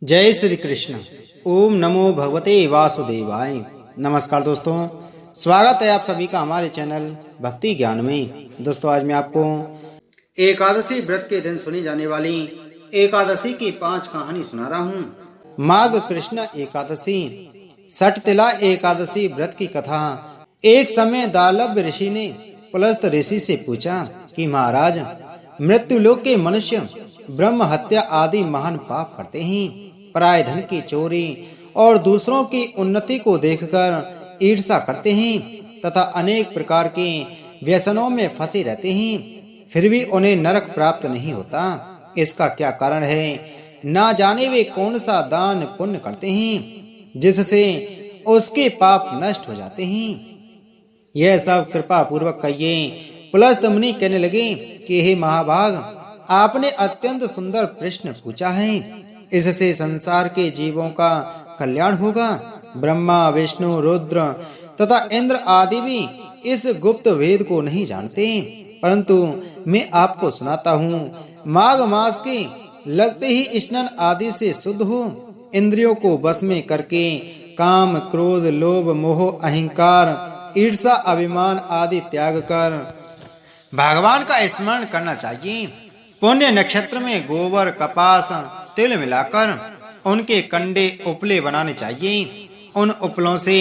जय श्री कृष्ण। ओम नमो भगवते वासुदेवाय। नमस्कार दोस्तों, स्वागत है आप सभी का हमारे चैनल भक्ति ज्ञान में। दोस्तों, आज मैं आपको एकादशी व्रत के दिन सुनी जाने वाली एकादशी की 5 कहानी सुना रहा हूँ। माघ कृष्ण एकादशी। सटतिला एकादशी व्रत की कथा। एक समय दालभ ऋषि ने पुलस्त ऋषि से पूछा कि महाराज, मृत्युलोक के मनुष्य ब्रह्म हत्या आदि महान पाप करते हैं, पराय धन की चोरी और दूसरों की उन्नति को देखकर ईर्ष्या करते हैं तथा अनेक प्रकार के व्यसनों में फंसे रहते हैं, फिर भी उन्हें नरक प्राप्त नहीं होता। इसका क्या कारण है? ना जाने वे कौन सा दान पुण्य करते हैं जिससे उसके पाप नष्ट हो जाते हैं। यह सब कृपा पूर्वक कहिए। पुलस्त मुनि कहने लगे कि हे महाभाग, आपने अत्यंत सुंदर प्रश्न पूछा है। इससे संसार के जीवों का कल्याण होगा। ब्रह्मा, विष्णु, रुद्र तथा इंद्र आदि भी इस गुप्त वेद को नहीं जानते, परंतु मैं आपको सुनाता हूँ। माघ मास के लगते ही स्नान आदि से शुद्ध हो, इंद्रियों को बस में करके काम, क्रोध, लोभ, मोह, अहंकार, ईर्ष्या, अभिमान आदि त्याग कर भगवान का स्मरण करना चाहिए। पुण्य नक्षत्र में गोबर, कपास, तिल मिलाकर उनके कंडे उपले बनाने चाहिए। उन उपलों से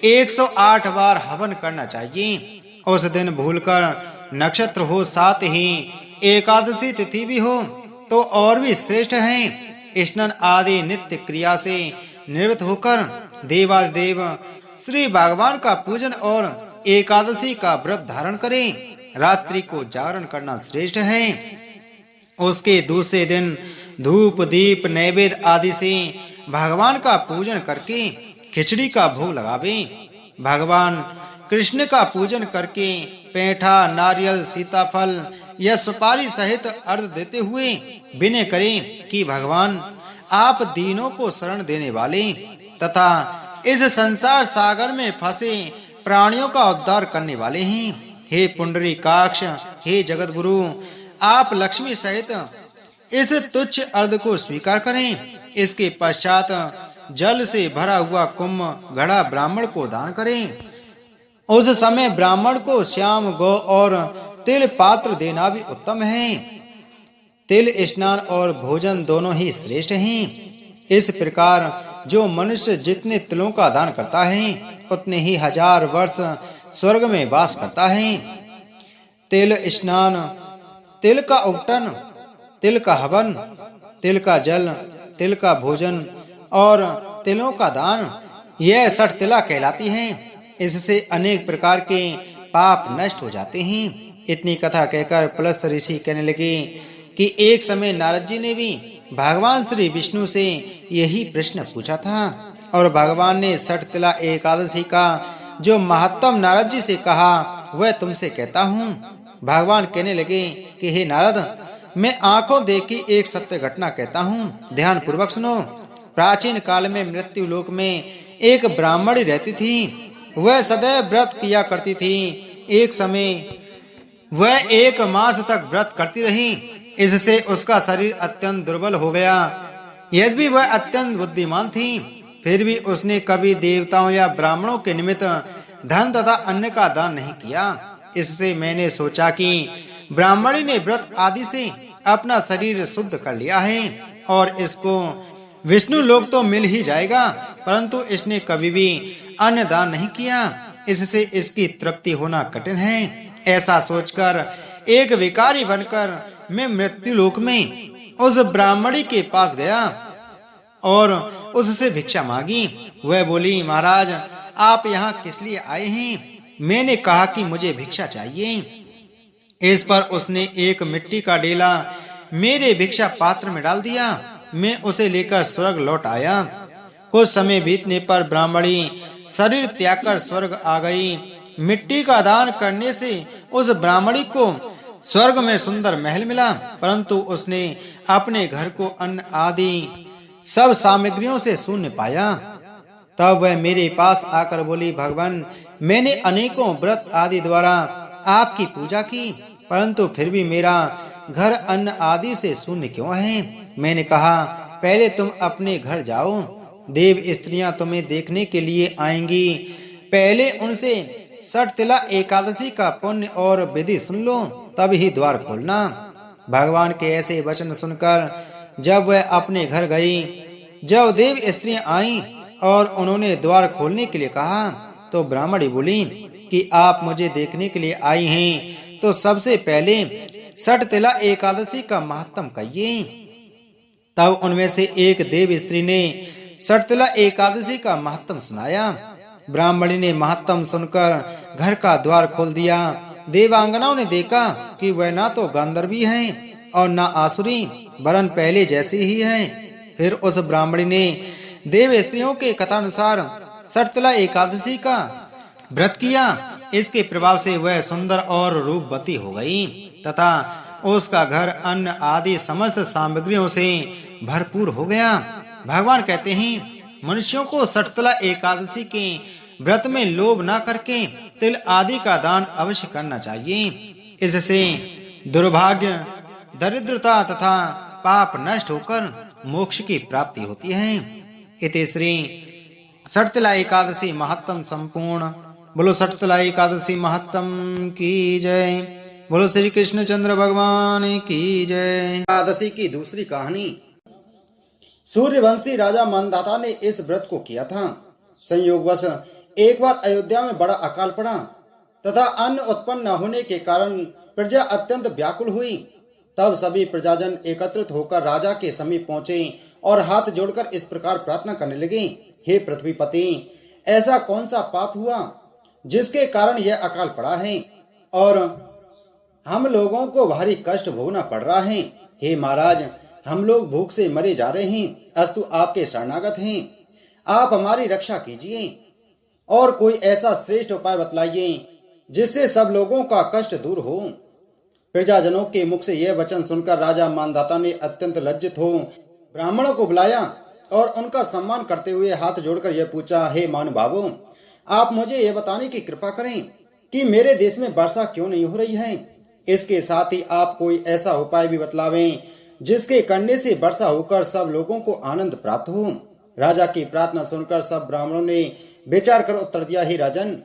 108 बार हवन करना चाहिए। उस दिन भूलकर नक्षत्र हो, साथ ही एकादशी तिथि भी हो तो और भी श्रेष्ठ है। स्नान आदि नित्य क्रिया से निवृत्त होकर देवादिदेव श्री भगवान का पूजन और एकादशी का व्रत धारण करें। रात्रि को जागरण करना श्रेष्ठ है। उसके दूसरे दिन धूप, दीप, नैवेद्य आदि से भगवान का पूजन करके खिचड़ी का भोग लगावे। भगवान कृष्ण का पूजन करके पेठा, नारियल, सीताफल या सुपारी सहित अर्घ देते हुए विनय करें कि भगवान, आप दीनों को शरण देने वाले तथा इस संसार सागर में फंसे प्राणियों का उद्धार करने वाले हैं। हे पुंडरीकाक्ष, हे जगत गुरु, आप लक्ष्मी सहित इस तुच्छ अर्घ को स्वीकार करें। इसके पश्चात जल से भरा हुआ कुंभ घड़ा ब्राह्मण को दान करें। उस समय ब्राह्मण को श्याम गौ और तिल पात्र देना भी उत्तम है। तिल स्नान और भोजन दोनों ही श्रेष्ठ हैं। इस प्रकार जो मनुष्य जितने तिलों का दान करता है उतने ही 1000 वर्ष स्वर्ग में वास करता है। तिल स्नान, तिल का उपटन, तिल का हवन, तिल का जल, तिल का भोजन और तिलों का दान, यह सटतिला कहलाती है। इससे अनेक प्रकार के पाप नष्ट हो जाते हैं। इतनी कथा कहकर पुलस्त ऋषि कहने लगे कि एक समय नारद जी ने भी भगवान श्री विष्णु से यही प्रश्न पूछा था और भगवान ने सटतिला एकादशी का जो महत्तम नारद जी से कहा वह तुमसे कहता हूँ। भगवान कहने लगे कि हे नारद, मैं आंखों देखी एक सत्य घटना कहता हूँ, ध्यान पूर्वक सुनो। प्राचीन काल में मृत्यु लोक में एक ब्राह्मणी रहती थी। वह सदैव व्रत किया करती थी। एक समय वह 1 मास तक व्रत करती रही। इससे उसका शरीर अत्यंत दुर्बल हो गया। यद्यपि वह अत्यंत बुद्धिमान थी, फिर भी उसने कभी देवताओं या ब्राह्मणों के निमित्त धन तथा अन्न का दान नहीं किया। इससे मैंने सोचा कि ब्राह्मणी ने व्रत आदि से अपना शरीर शुद्ध कर लिया है और इसको विष्णु लोक तो मिल ही जाएगा, परंतु इसने कभी भी अन्न दान नहीं किया। इससे इसकी तृप्ति होना कठिन है। ऐसा सोचकर एक विकारी बनकर मैं मृत्यु लोक में उस ब्राह्मणी के पास गया और उससे भिक्षा मांगी। वह बोली, महाराज, आप यहाँ किस लिए आए हैं? मैंने कहा कि मुझे भिक्षा चाहिए। इस पर उसने एक मिट्टी का डेला मेरे भिक्षा पात्र में डाल दिया। मैं उसे लेकर स्वर्ग लौट आया। कुछ समय बीतने पर ब्राह्मणी शरीर त्याग कर स्वर्ग आ गई। मिट्टी का दान करने से उस ब्राह्मणी को स्वर्ग में सुंदर महल मिला, परंतु उसने अपने घर को अन्न आदि सब सामग्रियों से शून्य पाया। तब वह मेरे पास आकर बोली, भगवान, मैंने अनेकों व्रत आदि द्वारा आपकी पूजा की, परंतु फिर भी मेरा घर अन्न आदि से शून्य क्यों है? मैंने कहा, पहले तुम अपने घर जाओ, देव स्त्रियां तुम्हें देखने के लिए आएंगी। पहले उनसे षटतिला एकादशी का पुण्य और विधि सुन लो, तब ही द्वार खोलना। भगवान के ऐसे वचन सुनकर जब वह अपने घर गई, जब देव स्त्रियां आईं और उन्होंने द्वार खोलने के लिए कहा, तो ब्राह्मणी बोली कि आप मुझे देखने के लिए आई हैं, तो सबसे पहले षटतिला एकादशी का महत्व कहिए। तब उनमें से एक देव स्त्री ने षटतिला एकादशी का महत्व सुनाया। ब्राह्मणी ने महत्व सुनकर घर का द्वार खोल दिया। देवांगनाओं ने देखा कि वह ना तो गांधर्वी है और ना आसुरी, वरन पहले जैसी ही है। फिर उस ब्राह्मणी ने देव स्त्रियों के कथानुसार षटतिला एकादशी का व्रत किया। इसके प्रभाव से वह सुंदर और रूपवती हो गई तथा उसका घर अन्न आदि समस्त सामग्रियों से भरपूर हो गया। भगवान कहते हैं, मनुष्यों को षटतिला एकादशी के व्रत में लोभ न करके तिल आदि का दान अवश्य करना चाहिए। इससे दुर्भाग्य, दरिद्रता तथा पाप नष्ट होकर मोक्ष की प्राप्ति होती है। इति श्री षटतिला एकादशी महत्तम संपूर्ण। बोलो षटतिला एकादशी महत्तम की जय। बोलो श्री कृष्ण चंद्र भगवान की जय। एकादशी की दूसरी कहानी। सूर्यवंशी राजा मानधाता ने इस व्रत को किया था। संयोगवश एक बार अयोध्या में बड़ा अकाल पड़ा तथा अन्न उत्पन्न न होने के कारण प्रजा अत्यंत व्याकुल हुई। तब सभी प्रजाजन एकत्रित होकर राजा के समीप पहुंचे और हाथ जोड़कर इस प्रकार प्रार्थना करने लगे, हे पृथ्वीपति, ऐसा कौन सा पाप हुआ जिसके कारण यह अकाल पड़ा है और हम लोगों को भारी कष्ट भोगना पड़ रहा है। हे महाराज, हम लोग भूख से मरे जा रहे हैं, अस्तु आपके शरणागत हैं, आप हमारी रक्षा कीजिए और कोई ऐसा श्रेष्ठ उपाय बतलाइए जिससे सब लोगों का कष्ट दूर हो। प्रजाजनों के मुख से यह वचन सुनकर राजा मानधाता ने अत्यंत लज्जित हो ब्राह्मणों को बुलाया और उनका सम्मान करते हुए हाथ जोड़कर यह पूछा, हे महानुभावों, आप मुझे यह बताने की कृपा करें कि मेरे देश में वर्षा क्यों नहीं हो रही है। इसके साथ ही आप कोई ऐसा उपाय भी बतलावें जिसके करने से वर्षा होकर सब लोगों को आनंद प्राप्त हो। राजा की प्रार्थना सुनकर सब ब्राह्मणों ने विचार कर उत्तर दिया, हे राजन,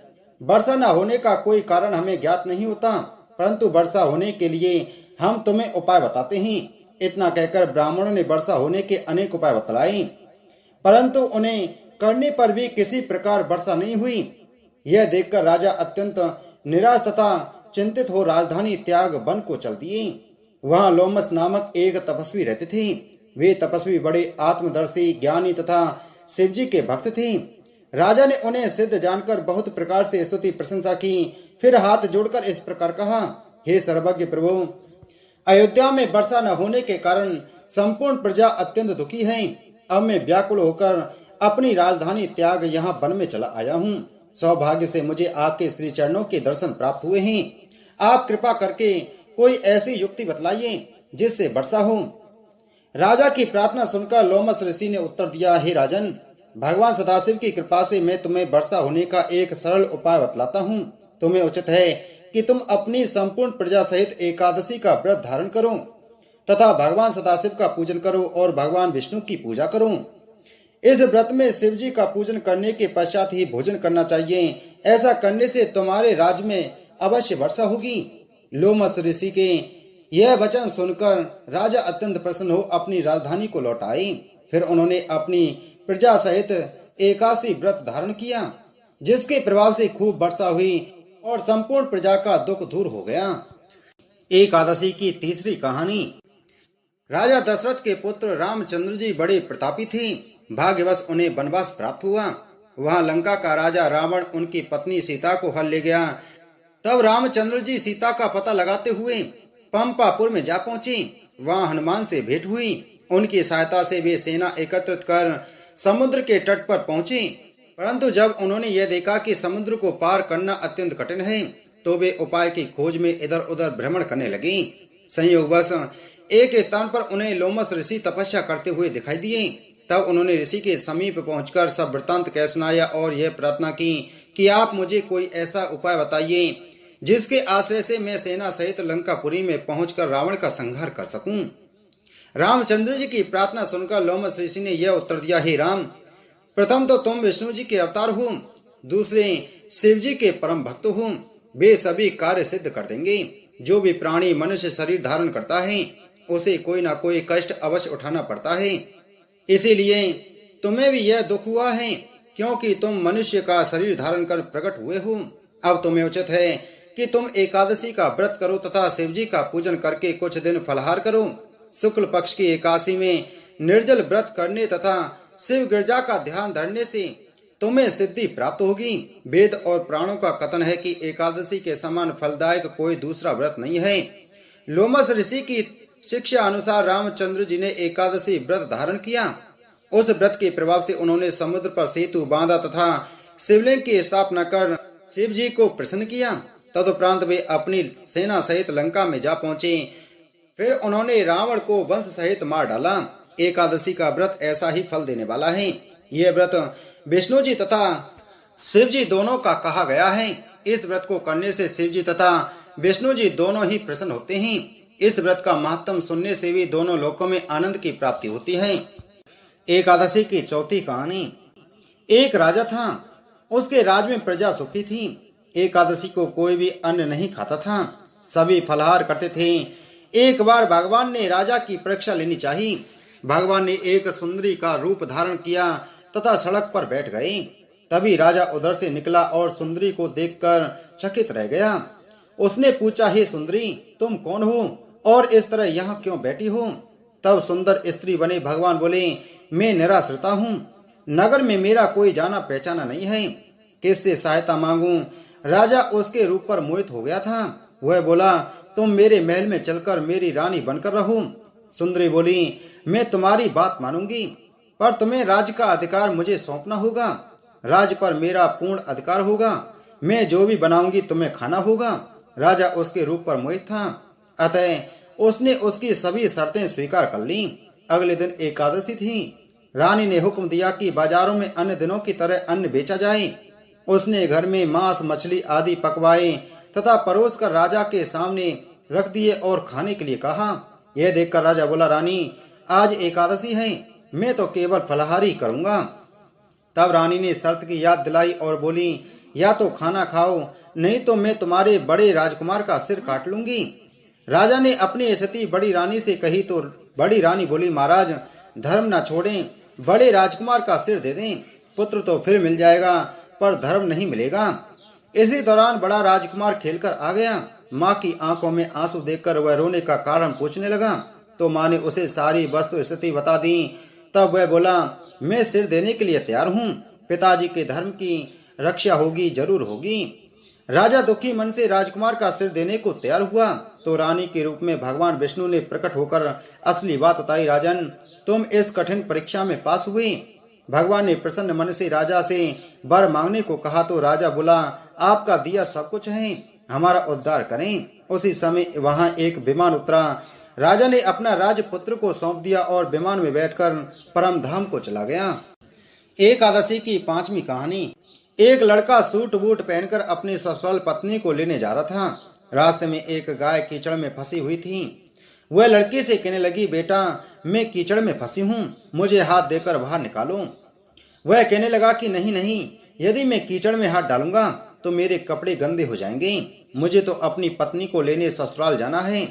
वर्षा न होने का कोई कारण हमें ज्ञात नहीं होता, परंतु वर्षा होने के लिए हम तुम्हें उपाय बताते हैं। इतना कहकर ब्राह्मणों ने वर्षा होने के अनेक उपाय बतलाए, परंतु उन्हें करने पर भी किसी प्रकार वर्षा नहीं हुई। यह देखकर राजा अत्यंत निराश तथा चिंतित हो राजधानी त्याग वन को चल दिए। वहां लोमस नामक एक तपस्वी रहते थे। वे तपस्वी बड़े आत्मदर्शी, ज्ञानी तथा शिवजी के भक्त थे। राजा ने उन्हें सिद्ध जानकर बहुत प्रकार से स्तुति प्रशंसा की। फिर हाथ जोड़कर इस प्रकार कहा, हे सर्वज्ञ प्रभु, अयोध्या में वर्षा न होने के कारण संपूर्ण प्रजा अत्यंत दुखी है। अब मैं व्याकुल होकर अपनी राजधानी त्याग यहाँ वन में चला आया हूँ। सौभाग्य से मुझे आपके श्री चरणों के दर्शन प्राप्त हुए हैं। आप कृपा करके कोई ऐसी युक्ति बतलाइए जिससे वर्षा हो। राजा की प्रार्थना सुनकर लोमस ऋषि ने उत्तर दिया, हे राजन, भगवान सदाशिव की कृपा से मैं तुम्हें वर्षा होने का एक सरल उपाय बतलाता हूँ। तुम्हें उचित है कि तुम अपनी संपूर्ण प्रजा सहित एकादशी का व्रत धारण करो तथा भगवान सदाशिव का पूजन करो और भगवान विष्णु की पूजा करो। इस व्रत में शिव जी का पूजन करने के पश्चात ही भोजन करना चाहिए। ऐसा करने से तुम्हारे राज्य में अवश्य वर्षा होगी। लोमस ऋषि के यह वचन सुनकर राजा अत्यंत प्रसन्न हो अपनी राजधानी को लौट आए। फिर उन्होंने अपनी प्रजा सहित एकादशी व्रत धारण किया, जिसके प्रभाव से खूब वर्षा हुई और संपूर्ण प्रजा का दुख दूर हो गया। एकादशी की तीसरी कहानी। राजा दशरथ के पुत्र रामचंद्र जी बड़े प्रतापी थे। भाग्यवश उन्हें वनवास प्राप्त हुआ। वहां लंका का राजा रावण उनकी पत्नी सीता को हल ले गया। तब रामचंद्र जी सीता का पता लगाते हुए पंपापुर में जा पहुंचे। वहां हनुमान से भेंट हुई। उनकी सहायता से वे सेना एकत्रित कर समुद्र के तट पर पहुंचे, परंतु जब उन्होंने यह देखा कि समुद्र को पार करना अत्यंत कठिन है, तो वे उपाय की खोज में इधर उधर भ्रमण करने लगे। संयोगवश एक स्थान पर उन्हें लोमस ऋषि तपस्या करते हुए दिखाई दिए। तब उन्होंने ऋषि के समीप पहुंचकर सब वृत्तांत कह सुनाया और यह प्रार्थना की कि आप मुझे कोई ऐसा उपाय बताइए जिसके आश्रय से मैं सेना सहित लंकापुरी में पहुंचकर रावण का संहार कर सकूं। रामचंद्र जी की प्रार्थना सुनकर लोमस ऋषि ने यह उत्तर दिया, हे राम, प्रथम तो तुम विष्णु जी के अवतार हो, दूसरे शिव जी के परम भक्त हो। वे सभी कार्य सिद्ध कर देंगे। जो भी प्राणी मनुष्य शरीर धारण करता है उसे कोई ना कोई कष्ट अवश्य उठाना पड़ता है। इसीलिए तुम्हें भी यह दुख हुआ है, क्योंकि तुम मनुष्य का शरीर धारण कर प्रकट हुए हो। अब तुम्हें उचित है कि तुम एकादशी का व्रत करो तथा शिव जी का पूजन करके कुछ दिन फलाहार करो। शुक्ल पक्ष की एकादशी में निर्जल व्रत करने तथा शिव गिरजा का ध्यान धरने से तुम्हें सिद्धि प्राप्त होगी। वेद और प्राणों का कथन है कि एकादशी के समान फलदायक कोई दूसरा व्रत नहीं है। लोमस ऋषि की शिक्षा अनुसार रामचंद्र जी ने एकादशी व्रत धारण किया। उस व्रत के प्रभाव से उन्होंने समुद्र पर सेतु बांधा तथा शिवलिंग की स्थापना कर शिव जी को प्रसन्न किया। तदुपरांत वे अपनी सेना सहित लंका में जा पहुंचे। फिर उन्होंने रावण को वंश सहित मार डाला। एकादशी का व्रत ऐसा ही फल देने वाला है। यह व्रत विष्णु जी तथा शिव जी दोनों का कहा गया है। इस व्रत को करने से शिव जी तथा विष्णु जी दोनों ही प्रसन्न होते हैं। इस व्रत का महत्व सुनने से भी दोनों लोकों में आनंद की प्राप्ति होती है। एकादशी की चौथी कहानी। एक राजा था, उसके राज में प्रजा सुखी थी। एकादशी को कोई भी अन्न नहीं खाता था, सभी फलाहार करते थे। एक बार भगवान ने राजा की परीक्षा लेनी चाहिए। भगवान ने एक सुंदरी का रूप धारण किया तथा सड़क पर बैठ गए। तभी राजा उधर से निकला और सुंदरी को देखकर चकित रह गया। उसने पूछा, हे सुंदरी, तुम कौन हो और इस तरह यहाँ क्यों बैठी हो? तब सुंदर स्त्री बने भगवान बोले, मैं निराश्रिता हूँ, नगर में मेरा कोई जाना पहचाना नहीं है, किससे सहायता मांगूं? राजा उसके रूप पर मोहित हो गया था। वह बोला, तुम मेरे महल में चलकर मेरी रानी बनकर रहो। सुंदरी बोली, मैं तुम्हारी बात मानूंगी, पर तुम्हें राज्य का अधिकार मुझे सौंपना होगा। राज्य पर मेरा पूर्ण अधिकार होगा। मैं जो भी बनाऊंगी तुम्हें खाना होगा। राजा उसके रूप पर मोहित था, अतः उसने उसकी सभी शर्तें स्वीकार कर ली। अगले दिन एकादशी थी। रानी ने हुक्म दिया कि बाजारों में अन्य दिनों की तरह अन्न बेचा जाए। उसने घर में मांस मछली आदि पकवाए तथा परोस कर राजा के सामने रख दिए और खाने के लिए कहा। यह देखकर राजा बोला, रानी, आज एकादशी है, मैं तो केवल फलाहारी करूंगा। तब रानी ने शर्त की याद दिलाई और बोली, या तो खाना खाओ, नहीं तो मैं तुम्हारे बड़े राजकुमार का सिर काट लूंगी। राजा ने अपनी स्थिति बड़ी रानी से कही तो बड़ी रानी बोली, महाराज, धर्म न छोड़ें, बड़े राजकुमार का सिर दे दें। पुत्र तो फिर मिल जाएगा, पर धर्म नहीं मिलेगा। इसी दौरान बड़ा राजकुमार खेलकर आ गया। माँ की आंखों में आंसू देखकर वह रोने का कारण पूछने लगा, तो माँ ने उसे सारी वस्तु स्थिति बता दी। तब वह बोला, मैं सिर देने के लिए तैयार हूँ, पिताजी के धर्म की रक्षा होगी, जरूर होगी। राजा दुखी मन से राजकुमार का सिर देने को तैयार हुआ तो रानी के रूप में भगवान विष्णु ने प्रकट होकर असली बात बताई। राजन, तुम इस कठिन परीक्षा में पास हुए। भगवान ने प्रसन्न मन से राजा से वर मांगने को कहा तो राजा बोला, आपका दिया सब कुछ है, हमारा उद्धार करें। उसी समय वहां एक विमान उतरा। राजा ने अपना राजपुत्र को सौंप दिया और विमान में बैठकर परम धाम को चला गया। एकादशी की पांचवी कहानी। एक लड़का सूट बूट पहनकर अपनी ससुराल पत्नी को लेने जा रहा था। रास्ते में एक गाय कीचड़ में फंसी हुई थी। वह लड़की से कहने लगी, बेटा, मैं कीचड़ में फंसी हूँ, मुझे हाथ देकर बाहर निकालो। वह कहने लगा कि नहीं नहीं, यदि मैं कीचड़ में हाथ डालूंगा तो मेरे कपड़े गंदे हो जाएंगे, मुझे तो अपनी पत्नी को लेने ससुराल जाना है।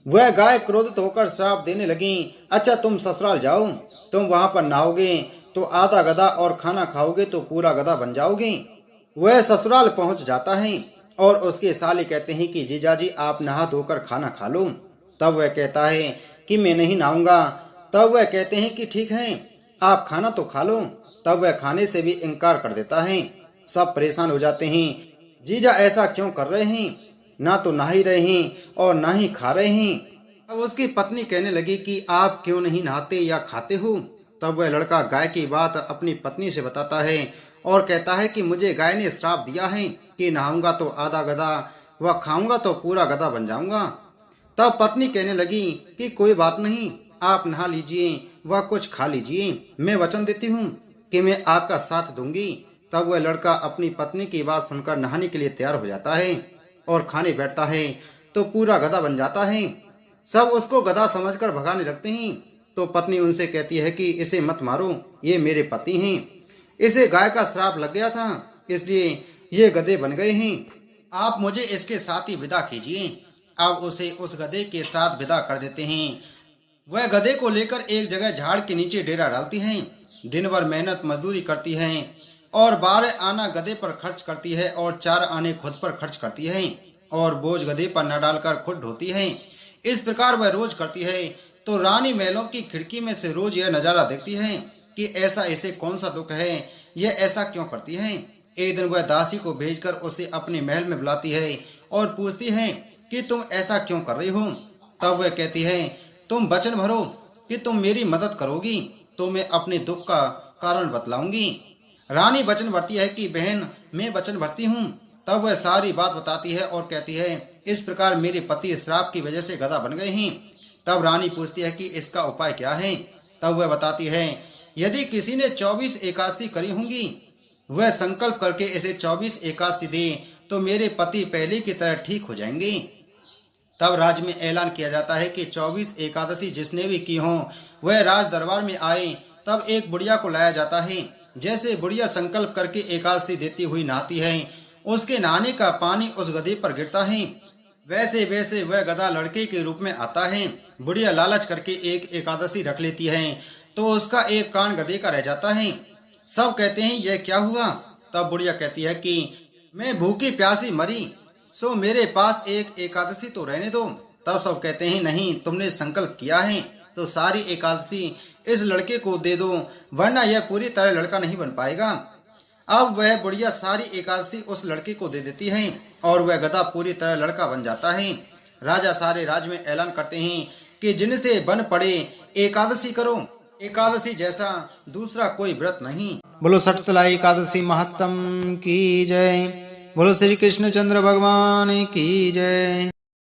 वह गाय क्रोधित होकर श्राप देने लगी, अच्छा तुम ससुराल जाओ, तुम वहां पर नहाओगे तो आधा गधा और खाना खाओगे तो पूरा गधा बन जाओगे। वह ससुराल पहुंच जाता है और उसके साले कहते हैं कि जीजाजी आप नहा धोकर खाना खा लो। तब वह कहता है कि मैं नहीं नहाऊंगा। तब वह कहते हैं कि ठीक है, आप खाना तो खा लो। तब वह खाने से भी इनकार कर देता है। सब परेशान हो जाते हैं, जीजा ऐसा क्यों कर रहे हैं, ना तो नहा ही रहे हैं और ना ही खा रहे हैं। अब उसकी पत्नी कहने लगी कि आप क्यों नहीं नहाते या खाते हो। तब वह लड़का गाय की बात अपनी पत्नी से बताता है और कहता है कि मुझे गाय ने श्राप दिया है कि नहाऊंगा तो आधा गधा व खाऊंगा तो पूरा गधा बन जाऊंगा। तब पत्नी कहने लगी कि कोई बात नहीं, आप नहा लीजिए व कुछ खा लीजिए, मैं वचन देती हूँ कि मैं आपका साथ दूंगी। तब वह लड़का अपनी पत्नी की बात सुनकर नहाने के लिए तैयार हो जाता है और खाने बैठता है तो पूरा गधा बन जाता है। सब उसको गधा समझकर भगाने लगते हैं। तो पत्नी उनसे कहती है कि इसे मत मारो, ये मेरे पति हैं। इसे गाय का श्राप लग गया था, इसलिए ये गधे बन गए हैं। आप मुझे इसके साथ ही विदा कीजिए। अब उसे उस गधे के साथ विदा कर देते हैं। वह गधे को लेकर एक जगह झाड़ के नीचे डेरा डालती हैं। दिन भर मेहनत मजदूरी करती हैं और 12 आना गधे पर खर्च करती है और 4 आने खुद पर खर्च करती है और बोझ गधे पर न डालकर खुद ढोती है। इस प्रकार वह रोज करती है। तो रानी महलों की खिड़की में से रोज यह नजारा देखती है कि ऐसा इसे कौन सा दुख है, यह ऐसा क्यों करती है। एक दिन वह दासी को भेजकर उसे अपने महल में बुलाती है और पूछती है कि तुम ऐसा क्यों कर रही हो। तब वह कहती है, तुम वचन भरो कि तुम मेरी मदद करोगी तो मैं अपने दुख का कारण बतलाऊंगी। रानी वचन भरती है कि बहन, मैं वचन भरती हूँ। तब वह सारी बात बताती है और कहती है, इस प्रकार मेरे पति श्राप की वजह से गधा बन गए हैं। तब रानी पूछती है कि इसका उपाय क्या है। तब वह बताती है, यदि किसी ने 24 एकादशी करी होंगी, वह संकल्प करके इसे 24 एकादशी दे तो मेरे पति पहले की तरह ठीक हो जाएंगे। तब राज्य में ऐलान किया जाता है कि 24 एकादशी जिसने भी की हो वह राज दरबार में आए। तब एक बुढ़िया को लाया जाता है। जैसे बुढ़िया संकल्प करके एकादशी देती हुई नहाती है, उसके नहाने का पानी उस गधे पर गिरता है। वैसे वैसे वह गधा लड़के के रूप में आता है। बुढ़िया लालच करके एक एकादशी रख लेती है तो उसका एक कान गधे का रह जाता है। सब कहते हैं, यह क्या हुआ। तब बुढ़िया कहती है कि मैं भूखी प्यासी मरी, सो मेरे पास एक एकादशी तो रहने दो। तब सब कहते हैं, नहीं, तुमने संकल्प किया है तो सारी एकादशी इस लड़के को दे दो, वरना यह पूरी तरह लड़का नहीं बन पाएगा। अब वह बुढ़िया सारी एकादशी उस लड़के को दे देती है और वह गधा पूरी तरह लड़का बन जाता है। राजा सारे राज्य में ऐलान करते हैं कि जिनसे बन पड़े एकादशी करो, एकादशी जैसा दूसरा कोई व्रत नहीं। बोलो सटतला एकादशी महत्तम की जय। बोलो श्री कृष्ण चंद्र भगवान की जय।